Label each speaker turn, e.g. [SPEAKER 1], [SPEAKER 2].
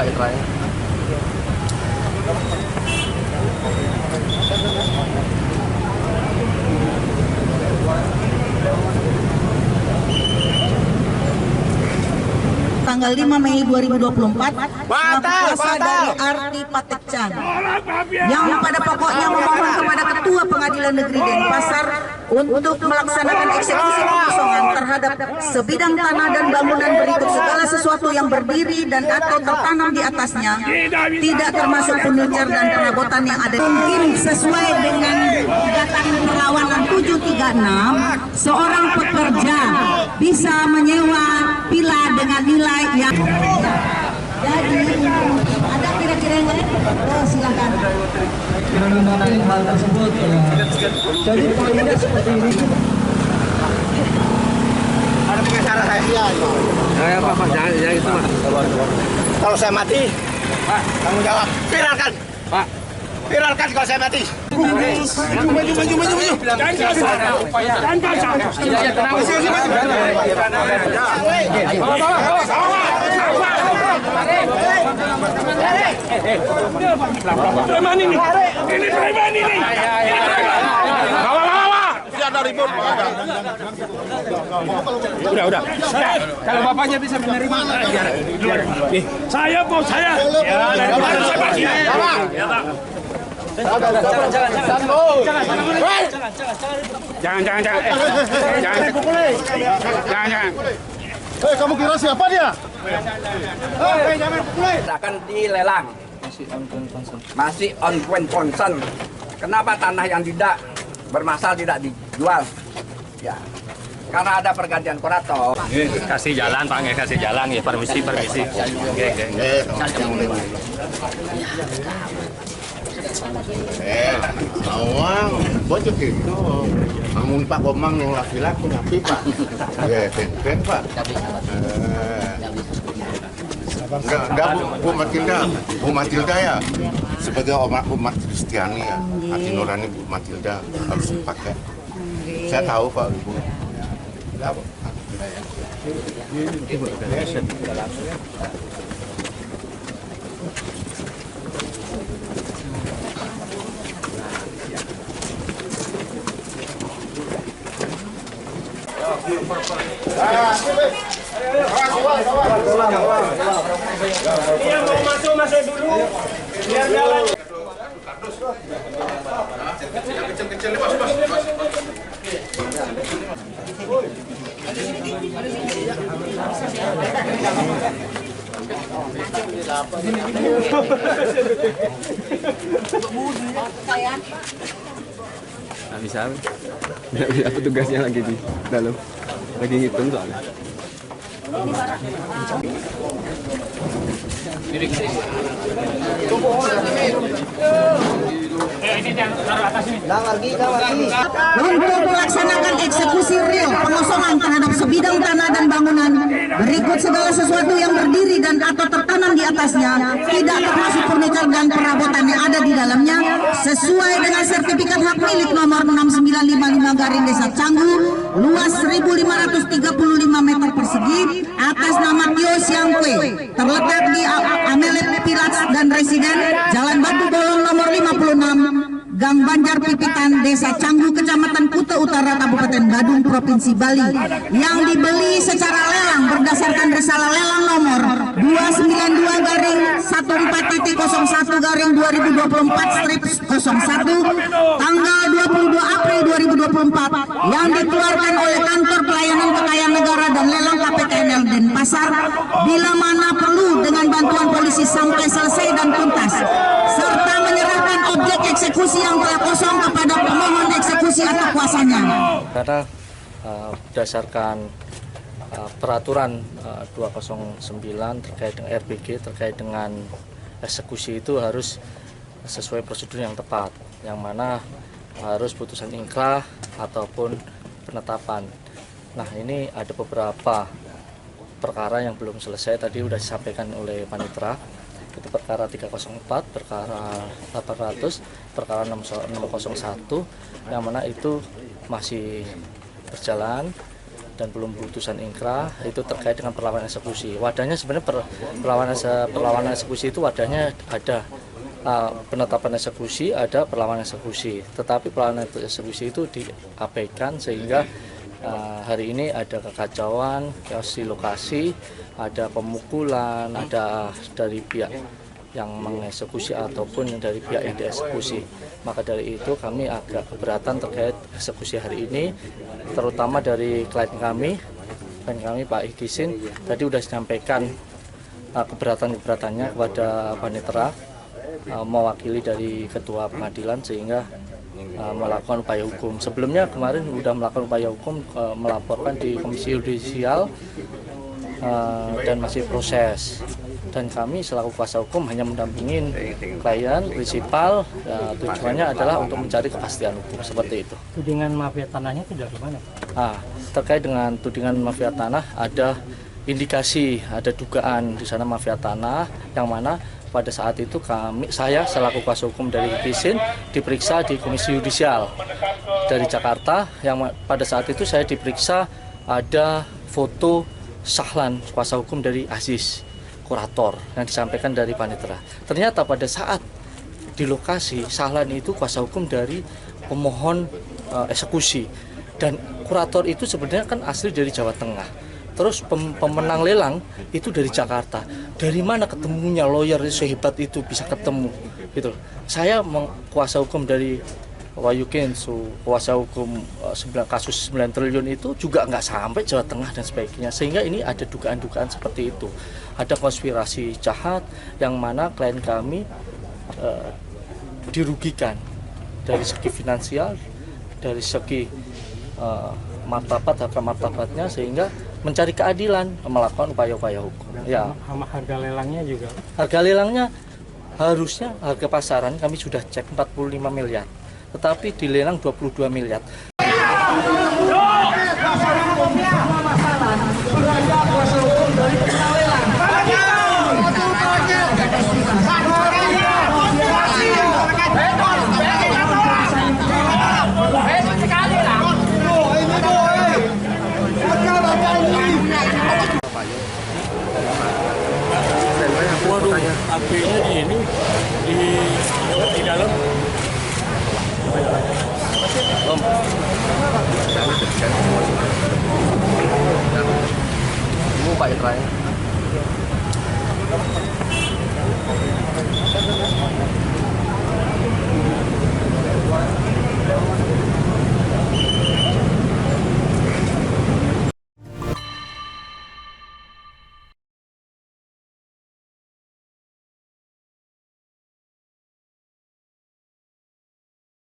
[SPEAKER 1] Pak Itra.
[SPEAKER 2] Tanggal 5 Mei 2024 kuasa dari Arti Patekcan yang pada pokoknya memohon kepada Ketua Pengadilan Negeri Denpasar untuk melaksanakan eksekusi pengosongan terhadap sebidang tanah dan bangunan berikut segala sesuatu yang berdiri dan atau tertanam di atasnya, tidak termasuk furniture dan perabotan yang ada. Mungkin sesuai dengan kedatangan perlawanan 736, seorang pekerja bisa menyewa villa dengan nilai yang jadi ada kira-kira yang lain? Oh, silakan.
[SPEAKER 3] Mengenai hal tersebut, jadi poinnya seperti ini.
[SPEAKER 4] Ada pengacara saya. Iya,
[SPEAKER 1] Ya Pak, jangan itu Mas.
[SPEAKER 4] Kalau saya mati,
[SPEAKER 1] Pak,
[SPEAKER 4] tanggung jawab. Viralkan.
[SPEAKER 1] Pak.
[SPEAKER 4] Viralkan kalau saya mati. Maju.
[SPEAKER 1] Jangan kasar. Iya, tenang.
[SPEAKER 5] Preman ini. Ini preman ini. Bawa.
[SPEAKER 4] Ada ribut.
[SPEAKER 5] Udah. Kalau bapaknya bisa menerima. Saya bos saya. Ya, dari kemarin saya pagi. Ya, Pak. Jangan. Jangan.
[SPEAKER 4] Kamu kira siapa dia?
[SPEAKER 6] Akan dilelang, masih on point concern. Kenapa tanah yang tidak bermasalah tidak dijual? Ya, karena ada pergantian kurator.
[SPEAKER 5] Kasih jalan Pak, kasih jalan ya, permisi.
[SPEAKER 4] Awang, bocok itu. Namun Pak Komang yang laki-laki ngapi Pak. Ya, keren Pak. Enggak Bu Matilda ya. Sebagai umat Kristiani ya, hati nurani Bu Matilda harus dipakai. Saya tahu Pak Ibu.
[SPEAKER 5] Iya, mau masuk dulu. Biar jalan.
[SPEAKER 4] Kecil-kecil Mas.
[SPEAKER 1] Nggak bisa petugasnya lagi di dalam. Lagi ngitung soalnya.
[SPEAKER 2] Untuk melaksanakan eksekusi real pengosongan terhadap sebidang tanah dan bangunan berikut segala sesuatu yang berdiri dan atau tertanam di atasnya, tidak termasuk furniture dan perabotan yang ada di dalamnya, sesuai dengan sertifikat hak milik nomor 6955 garing Desa Canggu, luas 1.535 meter persegi, atas nama Tio Siangkwe, terletak di Amelet Pilats dan Residen, Jalan Batu Bolong nomor 56, Gang Banjar Pipitan, Desa Canggu, Kecamatan Kuta Utara, Kabupaten Badung, Provinsi Bali, yang dibeli secara lelang berdasarkan risalah lelang nomor 292 garing 14.01 garing 2024/01 tanggal 22 April 2024 yang dikeluarkan oleh Kantor Pelayanan Kekayaan Negara dan Lelang KPKNL Denpasar, bila mana perlu dengan bantuan polisi sampai selesai dan tuntas, serta menyerahkan objek eksekusi yang telah kosong kepada pemohon eksekusi atau kuasanya.
[SPEAKER 7] Karena berdasarkan peraturan 209 terkait dengan RBG terkait dengan eksekusi itu harus sesuai prosedur yang tepat, yang mana harus putusan ingkrah ataupun penetapan. Nah, ini ada beberapa perkara yang belum selesai, tadi sudah disampaikan oleh Panitra. Itu perkara 304, perkara 800, perkara 601, yang mana itu masih berjalan dan belum putusan ingkrah itu terkait dengan perlawanan eksekusi. Wadahnya sebenarnya perlawanan eksekusi itu wadahnya ada penetapan eksekusi, ada perlawanan eksekusi. Tetapi perlawanan eksekusi itu diabaikan sehingga hari ini ada kekacauan, chaos di lokasi, ada pemukulan, ada dari pihak yang mengeksekusi ataupun dari pihak yang dieksekusi. Maka dari itu kami agak keberatan terkait eksekusi hari ini, terutama dari klien kami Pak Ihdisin tadi sudah disampaikan keberatan-keberatannya kepada Panitera mewakili dari ketua pengadilan sehingga melakukan upaya hukum. Sebelumnya kemarin sudah melakukan upaya hukum, melaporkan di Komisi Yudisial dan masih proses. Dan kami selaku kuasa hukum hanya mendampingin klien, prinsipal, tujuannya adalah untuk mencari kepastian hukum seperti itu.
[SPEAKER 3] Tudingan mafia tanahnya tidak gimana?
[SPEAKER 7] Terkait dengan tudingan mafia tanah ada indikasi, ada dugaan di sana mafia tanah yang mana pada saat itu saya selaku kuasa hukum dari Ihdisin diperiksa di Komisi Yudisial dari Jakarta yang pada saat itu saya diperiksa ada foto Sahlan kuasa hukum dari Aziz kurator yang disampaikan dari Panitera. Ternyata pada saat di lokasi Sahlan itu kuasa hukum dari pemohon eksekusi dan kurator itu sebenarnya kan asli dari Jawa Tengah. Terus pemenang lelang itu dari Jakarta. Dari mana ketemunya lawyer sehebat itu bisa ketemu gitu. Saya kuasa hukum dari Wahyu Kenso, kuasa hukum kasus 9 triliun itu juga nggak sampai Jawa Tengah dan sebagainya. Sehingga ini ada dugaan-dugaan seperti itu. Ada konspirasi jahat yang mana klien kami dirugikan dari segi finansial, dari segi harga martabatnya sehingga mencari keadilan, melakukan upaya-upaya hukum. Ya.
[SPEAKER 3] Sama harga lelangnya juga.
[SPEAKER 7] Harga lelangnya harusnya harga pasaran kami sudah cek 45 miliar. Tetapi dilelang 22 miliar.
[SPEAKER 3] Waduh, apinya di